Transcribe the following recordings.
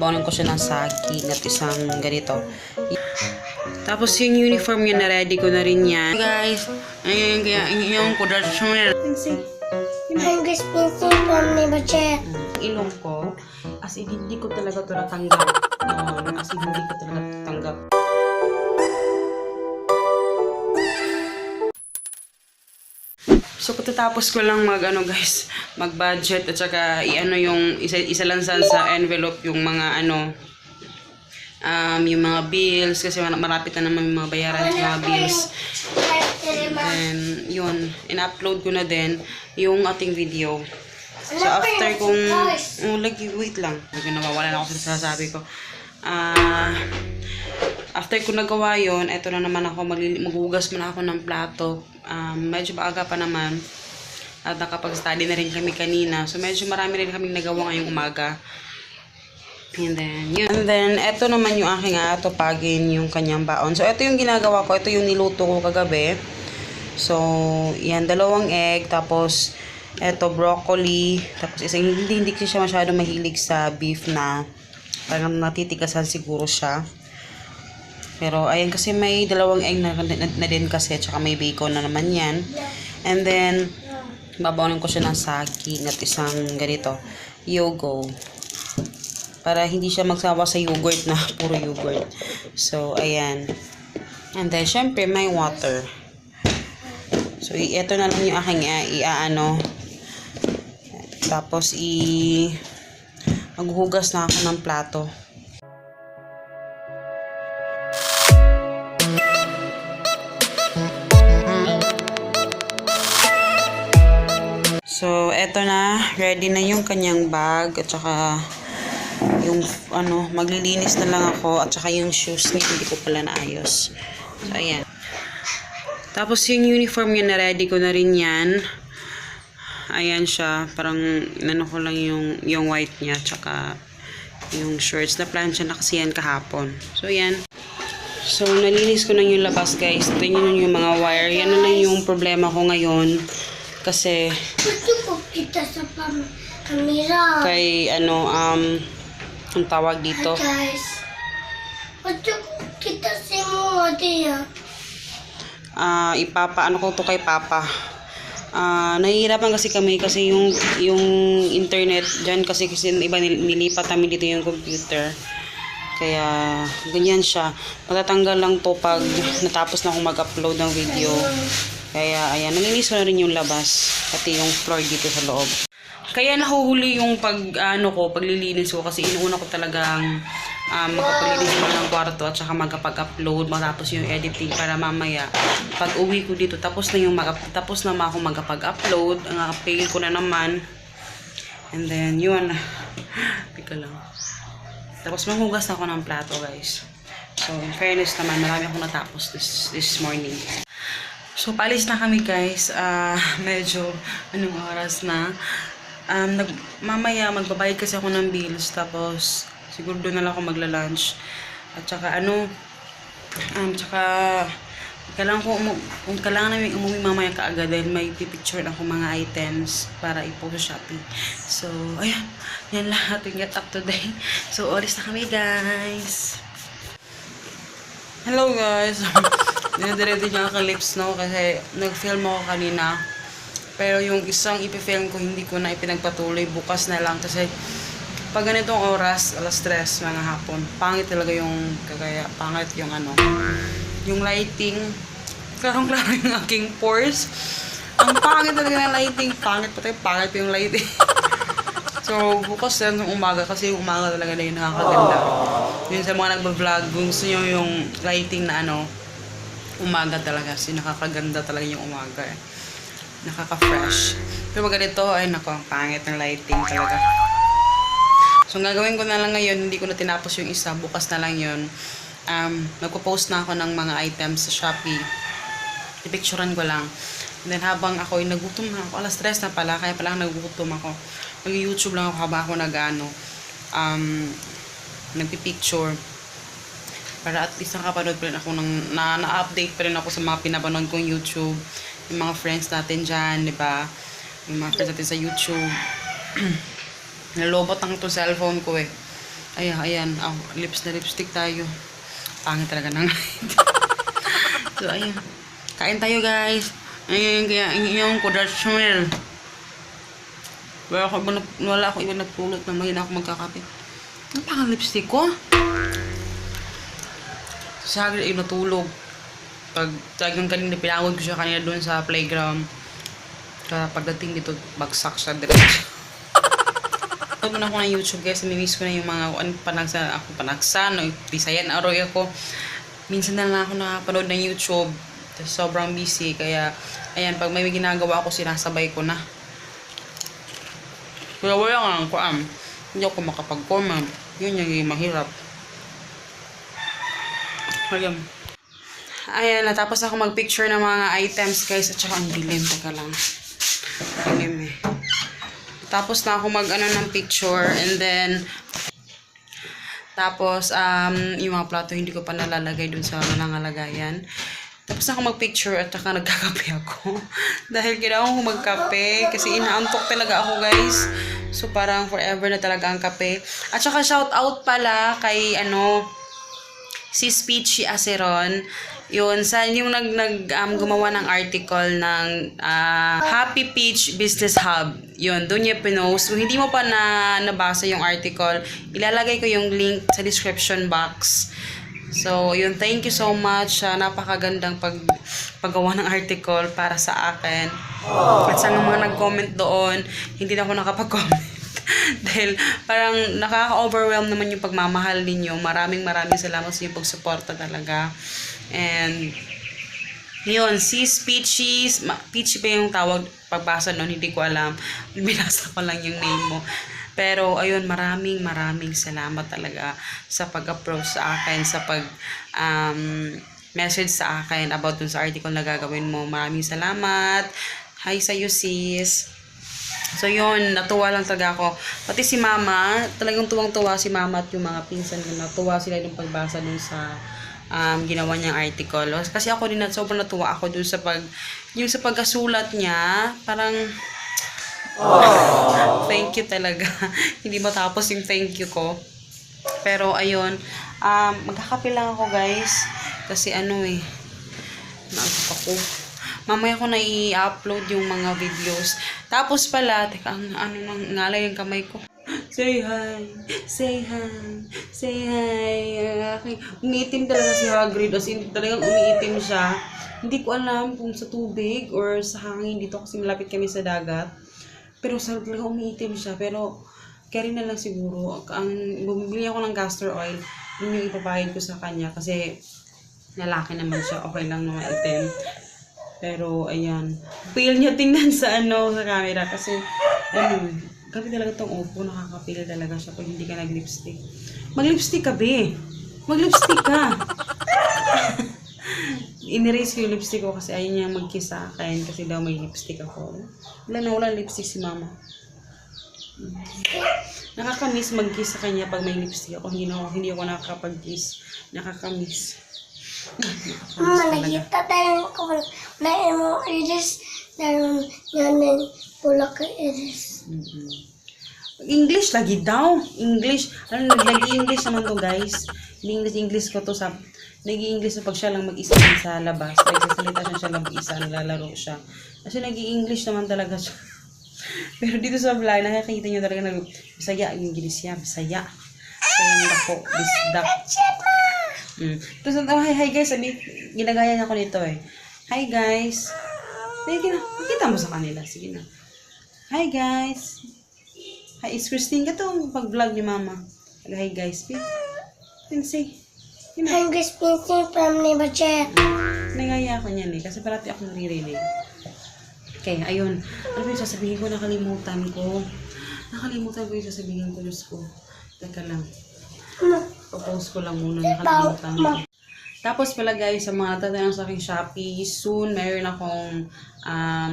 Babawalan ko siya ng saging at isang ganito. Tapos yung uniform niya na ready ko na rin yan. Guys, ayun kaya yung kudrasyon. Ang gusto ko ni Bachet. Ilong ko, as in hindi ko talaga ito natanggap. As in hindi ko talaga natanggap. So katatapos ko lang mag-budget at saka yung isa lang sa envelope yung mga yung mga bills kasi marapit na naman yung mga bayaran ng mga bills. And yun, in-upload ko na din yung ating video. So after kung wait lang. Nawawala na ako sa sasabi ko. After ko nagawa yun, eto na naman ako, maghugas muna ako ng plato. Medyo maaga pa naman. At nakapag-study na rin kami kanina. So medyo marami rin kaming nagawa ngayong umaga. And then, yun. And then, eto naman yung aking atupagin, yung kanyang baon. So eto yung ginagawa ko. Ito yung niluto ko kagabi. So, yan, 2 egg. Tapos, eto broccoli. Tapos, isang hindi siya masyado mahilig sa beef na parang natitikasan siguro siya. Pero, ayan, kasi may 2 egg na din kasi. Tsaka may bacon na naman yan. And then, babawalan ko siya ng saging at isang ganito, yogo. Para hindi siya magsawa sa yogurt na puro yogurt. So, ayan. And then, syempre, may water. So, ito na lang yung aking Tapos, maghuhugas na ako ng plato. So, eto na. Ready na yung kanyang bag. At saka, yung, maglilinis na lang ako. At saka yung shoes niya, hindi ko pala naayos. So, ayan. Tapos, yung uniform niya na ready ko na rin yan. Ayan siya. Parang, ko lang yung white niya. At saka, yung shorts. Na plancha na kasi yan kahapon. So, ayan. So, nalinis ko na yung labas, guys. Tingnan nyo yung mga wire. Yan na lang yung problema ko ngayon. Kasi, Gusto ko kita sa camera. kay, ang tawag dito. Guys, gusto ko kita sa mo, Tia. Ipapaano ko to kay Papa. Nahihirapan kasi kami kasi yung internet dyan kasi iba nilipat namin dito yung computer. Kaya, ganyan siya. Matatanggal lang to pag natapos na akong mag-upload ng video. Kaya, ayan, nalinis ko na rin yung labas. Pati yung floor dito sa loob. Kaya nahuhuli yung paglilinis ko kasi inuuna ko talagang magpapaglinis ko ng kwarto at saka magpag-upload, matapos yung editing para mamaya pag uwi ko dito tapos na ako magpag-upload, ang fail ko na naman. And then, yun. Pika lang. Tapos maghugas ako ng plato, guys. So, in fairness naman, marami akong natapos this morning. So, paalis na kami, guys. Medyo, anong oras na. Mamaya, magbabayad kasi ako ng bills. Tapos, siguro doon na lang ako magla-lunch. At saka, kailangan namin umuwi mamaya kaagad dahil may pipicture ako mga items para ipost sa Shopee. So, ayan. Yan lang ating get up today. So, alis na kami, guys. Hello, guys. Dinadiretso niya ako lips, no? Kasi nag-film ako kanina. Pero yung isang ipifilm ko, hindi ko na ipinagpatuloy. Bukas na lang. Kasi pag ganitong oras, 3:00 mga hapon, pangit talaga yung pangit yung yung lighting. Klarong-klaro yung aking pores. Ang pangit talaga ng lighting. Pangit yung lighting. So, bukas na ng umaga kasi yung umaga talaga na yung nakakaganda. Yun sa mga nagba-vlog, gusto nyo yung lighting na umaga talaga. Kasi nakakaganda talaga yung umaga. Nakaka-fresh. Pero pag ganito, ay nako, ang pangit ng lighting talaga. So, ang gagawin ko na lang ngayon, hindi ko na tinapos yung isa. Bukas na lang yun. Nagpo-post na ako ng mga items sa Shopee. Ipicturean ko lang. And then habang ako ay nagutom na ako, 3:00 na pala, kaya pala nagugutom ako. Mag-YouTube lang ako habang ako nagpipicture. Para at least nakapanood pa rin ako na-update pa rin ako sa mga pinapanood kong YouTube. Yung mga friends natin dyan, di ba? Yung mga friends natin sa YouTube. Nalobot ang itong cellphone ko eh. Ayan. Oh, lips na lipstick tayo. Pangit talaga ng So, ayan. Kain tayo, guys. Ayan, kaya yung kudarsmil. Wala ako iba nagpulot na may na ako magkakape. Ang pangang lipstick ko. Sa akin ay natulog. Pag talagang kanina, pinawag ko siya kanina doon sa playground. Kaya pagdating dito, bagsak siya diretso. Pag na ako ng YouTube guys, namimiss ko na yung mga panagsan, o Bisayan, aroy ako. Minsan na lang ako nakapanood ng YouTube. Sobrang busy, kaya ayan, pag may ginagawa ako, sinasabay ko na. Kaya wala nga ako, hindi ako makapag-comment. Yun yung mahirap. Ayan, natapos ako mag-picture ng mga items guys, at saka ang dilim, taga lang. Dilim eh. Tapos na ako mag-ano ng picture, and then tapos yung mga plato hindi ko pa nalalagay dun sa nangangalagayan. Tapos na ako mag-picture at saka nagkakape ako. Dahil kailangan ko magkape kasi inaantok talaga ako guys. So parang forever na talaga ang kape. At saka shout out pala kay si Peachy Aceron. Yun, yung gumawa ng article ng Happy Peach Business Hub. Yun, doon niya pinost. Kung hindi mo pa nabasa yung article, ilalagay ko yung link sa description box. So, yun, thank you so much. Napakagandang paggawa ng article para sa akin. At sa mga nag-comment doon, hindi na ako nakapag-comment. Dahil parang nakaka-overwhelm naman yung pagmamahal ninyo. Maraming salamat sa inyong pagsuporta talaga. And yun, si Peachy pa yung tawag pagbasa nun, hindi ko alam. Binasa ko lang yung name mo. Pero ayun, maraming salamat talaga sa pag-approach sa akin, sa message sa akin about dun sa article na gagawin mo. Maraming salamat. Hi sa'yo sis. So yun, natuwa lang talaga ako. Pati si mama, talagang tuwang-tuwa si mama at yung mga pinsan ko. Natuwa sila nung pagbasa dun sa ginawa niyang article. Kasi ako din sobrang natuwa ako dun sa yung sa pagkasulat niya, parang thank you talaga. Hindi matapos yung thank you ko. Pero ayun, magkakape lang ako guys. Kasi naantok ako. Mamaya ko na i-upload yung mga videos. Tapos pala, teka, ngalay yung kamay ko. Say hi. Say hi. Say hi. Umiitim talaga si Hagrid. As in, talagang umiitim siya. Hindi ko alam kung sa tubig or sa hangin dito kasi malapit kami sa dagat. Pero talagang umiitim siya. Pero, carry na lang siguro. Bumili ako ng castor oil. Yun yung ipapahid ko sa kanya. Kasi, lalaki naman siya. Okay lang naman itim. Pero, ayan. Feel niya tingnan sa sa camera. Kasi, grabe talaga tong Oppo, nakaka-feel talaga siya pag hindi ka nag-lipstick. Mag-lipstick ka, be. Mag-lipstick ka. In-erase ko yung lipstick ko kasi ayaw niya mag-kiss sa akin kasi daw may lipstick ako. Wala lipstick si mama. Nakaka-miss mag-kiss sa kanya pag may lipstick ako. Hindi ako nakakapag-kiss. Nakaka-miss. Mama, nakita tayo na mo iris na yan pula ka iris. English lagi daw. English. Nag-English naman to guys. English ko to sa nag-i-English pag siya lang mag-isa sa labas. Nagsasalita siya lang mag-isa, nalalaro siya. Kasi nag-i-English naman talaga siya. Pero dito sa vlog, nakikita niyo talaga Bisaya ang English niya. Bisaya. Kaya ako, bisdak. Tapos, hi guys, ginagaya niya ako nito Hi guys. Sige na, makita mo sa kanila. Sige na. Hi guys. Hi, it's Christine ka to pag-vlog ni mama. Hi guys, say. Hi guys, Christine from Nebache. Nagaya ako niyan kasi parati ako naririnig. Okay, ayun. Ano yung sasabihin ko? Nakalimutan ko yung sasabihin ko. Diyos ko. Teka lang. Propose ko lang muna. Nakalimutan ko. Tapos pala guys, sa mga tatanong sa aking Shopee, soon meron akong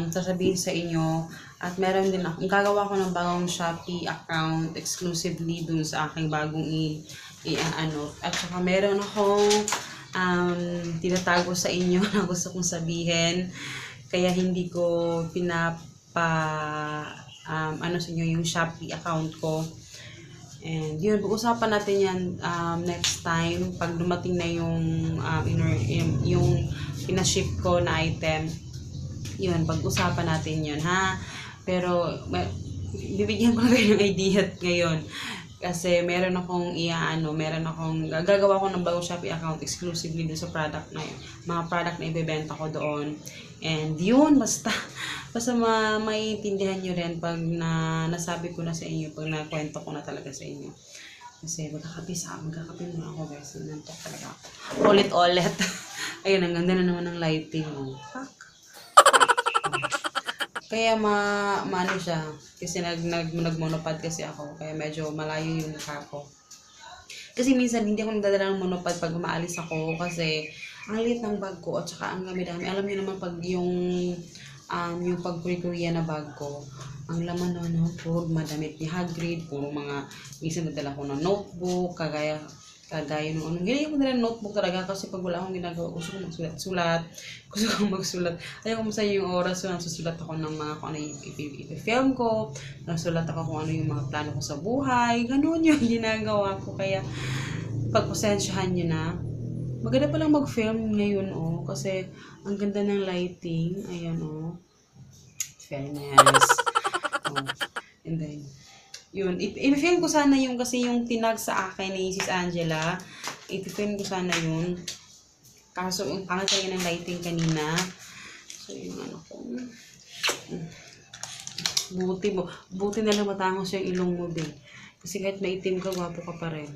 sasabihin sa inyo. At meron din akong gagawa ko ng bagong Shopee account exclusively dun sa aking bagong At saka meron akong tinatago sa inyo na gusto kong sabihin. Kaya hindi ko sa inyo yung Shopee account ko. And yun, pag-usapan natin yan next time pag dumating na yung yung pinaship ko na item. Yun, pag-usapan natin yun, ha? Pero bibigyan ko na kayo ng idea ngayon. Kasi meron akong gagawa ko ng bagong Shopee account exclusively doon sa product na yun. Mga product na ibebenta ko doon. And yun, basta maiintindihan nyo rin pag nasabi ko na sa inyo, pag nakwento ko na talaga sa inyo. Kasi magkakape muna ako guys. Nantok talaga ako. Ulit-ulit. Ayun, ang ganda na naman ng lighting. Oh. Fuck. Kaya maano siya. Kasi nag-monopod kasi ako. Kaya medyo malayo yung mukha ko. Kasi minsan hindi ako nagdadala ng monopod pag umaalis ako. Kasi ang liit ng bag ko at saka ang dami-dami. Alam niyo naman pag yung pag-Korea na bag ko, ang laman naman puro madamit ni Hagrid, puro mga, minsan nadala ko ng notebook, kagaya nung hindi ko nila notebook talaga kasi pag wala akong ginagawa, gusto ko magsulat. Ayaw ko masaya yung oras, so nasusulat ako ng mga kung ano yung i-film ko, nasusulat ako kung ano yung mga plano ko sa buhay, ganun yung ginagawa ko. Kaya pagpasensyahan nyo na, maganda palang mag-film ngayon, kasi ang ganda ng lighting. Ayan, fairness. And then, yun. I-film ko sana yung, kasi yung tinag sa akin ni Sis Angela. I-film ko sana yun. Kaso, yung pangit kayo ng lighting kanina. So, yung ko. Buti na lang matangos yung ilong mo, din. Kasi kahit maitim ka, gwapo ka pa rin.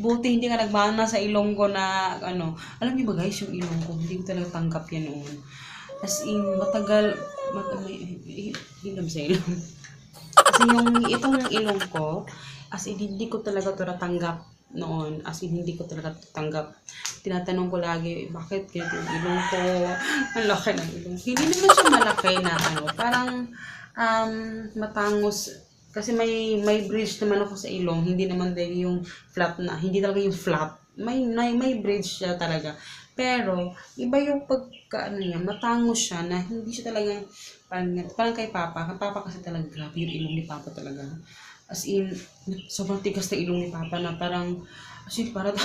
Buti hindi ka nagmana sa ilong ko na alam niyo ba guys, yung ilong ko hindi ko talaga tanggap yan noon. As in, matagal hingam sa ilong. Kasi itong ilong ko, as in, hindi ko talaga ito natanggap noon. As in, hindi ko talaga tanggap. Tinatanong ko lagi, bakit ganito yung ilong ko? Ang laki ng ilong. Hindi naman siya malaki na parang matangos. Kasi may bridge naman ako sa ilong, hindi naman din yung flat na, hindi talaga yung flat. May bridge siya talaga. Pero iba yung niya, matangos siya na hindi siya talagang parang kay Papa. Kay Papa kasi talaga grabe yung ilong ni Papa talaga. As in, sobrang tigas na ilong ni Papa na parang parang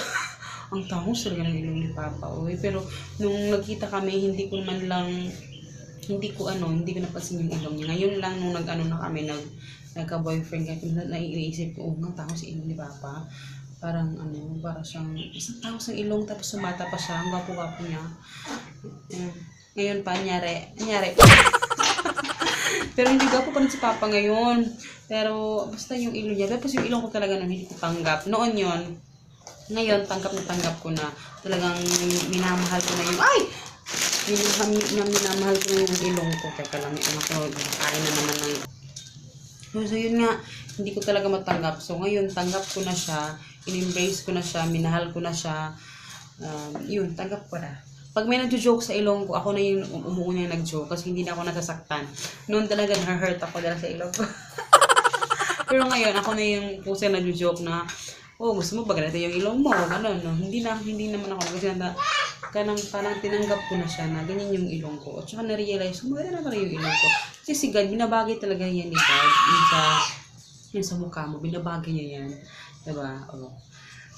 ang tangos talaga ng ilong ni Papa. Pero nung nagkita kami, hindi ko napansin yung ilong niya. Ngayon lang nung na kami nagka-boyfriend kaya naiisip ko, nga tao sa ilong ni Papa. Parang para siyang isang tao sa ilong tapos sumata pa siya. Ang gwapo-gwapo niya. Ngayon pa, nyari. Pero hindi gwapo pa rin si Papa ngayon. Pero basta yung ilong niya. Tapos yung ilong ko talaga nung hindi ko tanggap. Noon yon. Ngayon, tanggap ko na. Talagang minamahal ko na yung, minamahal ko na yung ilong ko. Teka lang, yung anak ko, kain na naman ng so yun nga, hindi ko talaga matanggap. So ngayon, tanggap ko na siya, in-embrace ko na siya, minahal ko na siya. Yun, tanggap ko na. Pag may nag-joke sa ilong ko, ako na yung umuuna yung nag-joke kasi hindi na ako nasasaktan. Noon talaga na-hurt ako dahil sa ilong ko. Pero ngayon, ako na yung pusa nag-joke na, gusto mo ba ganito yung ilong mo? Hindi naman ako. Kasi parang tinanggap ko na siya na ganyan yung ilong ko. At saka na-realize, maganda na pala yung ilong ko. Kasi si God, binabagay talaga yan ni God. Yun sa mukha mo, binabagay niya yan. Diba?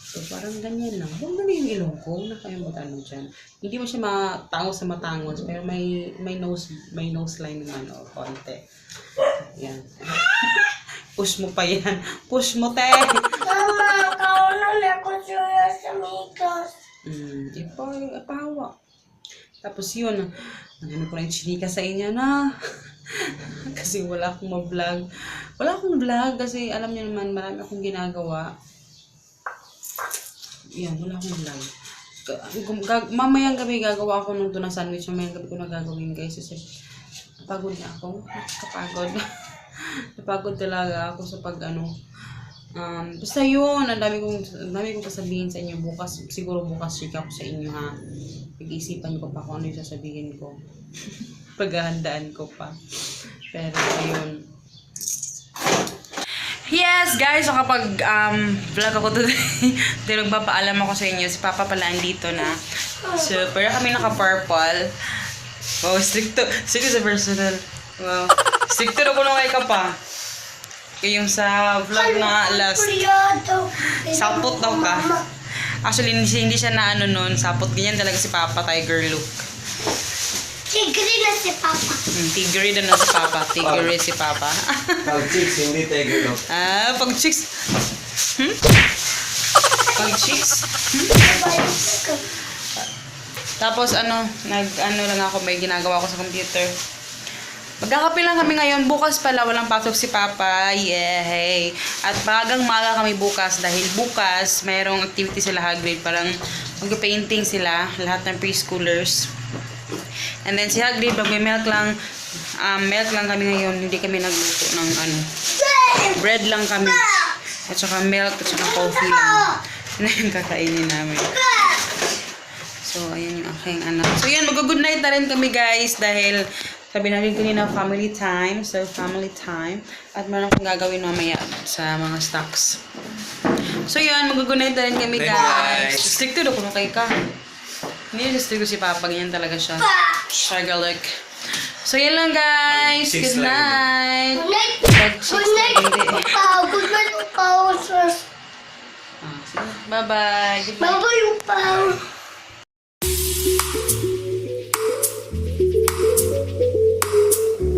So, parang ganyan lang. Huwag na yung ilong ko. Huwag na kayong dyan. Hindi mo siya matangos na matangos, pero may nose line naman, konti. Yan. Push mo pa yan. Push mo, te! Mama, kaunan ako siya sa mikas. Ipahawa. Tapos yun, ko na yung chinika sa inyo na. Kasi wala akong ma-vlog. Wala akong vlog kasi alam niyo naman, marami akong ginagawa. Yan, wala akong vlog. Mamayang gabi gagawa ako ng tunang sandwich. Mamayang gabi ko na gagawin guys. Kasi napagod na ako. Kapagod. Napagod talaga ako sa basta yun, ang dami kong sasabihin sa inyo bukas. Siguro bukas chika ko sa inyo ha. Pag-iisipan ko pa kung ano yung sasabihin ko. Paghahandaan ko pa. Pero ayun. Yes guys, so kapag vlog ako today, pero magpapaalam ako sa inyo. Si Papa pala andito na. So, pero kami naka-purple. Wow, strict sa personal. Wow. Stricto na ko na kay ka pa. Kaya yung sa vlog na last, Priyado. sapot daw ka. Actually, hindi siya na ano nun. Sapot ganyan talaga si Papa, tiger look. Tigre na si Papa. Tigre na si Papa. Tigre si Papa. Pag chicks, hindi tiger look. Pag chicks. Pag chicks. Tapos nag-ano lang ako, may ginagawa ko sa computer. Magkakape lang kami ngayon. Bukas pala, walang pasok si Papa. Yay! At maga kami bukas dahil bukas mayroong activity sila Hagrid. Parang mag-painting sila, lahat ng preschoolers. And then si Hagrid, mag-milk lang. Milk lang kami ngayon. Hindi kami nagluto ng bread lang kami. At saka milk, at saka coffee lang. Yun na yung kakainin namin. So, ayan yung aking anak. So, yan, mag-good night na rin kami guys dahil sabi namin kanina family time. So, family time. At meron akong gagawin mamaya sa mga stocks. So, yan, mag-good night na rin kami guys. Stricto daw kung kay ka. Hindi yung stricto si Papa. Ganyan talaga siya. Shagalik. So, yan lang guys. Good night. Good night. Good night. Good night, Pao. Bye-bye. Good night. Bye-bye, Pao.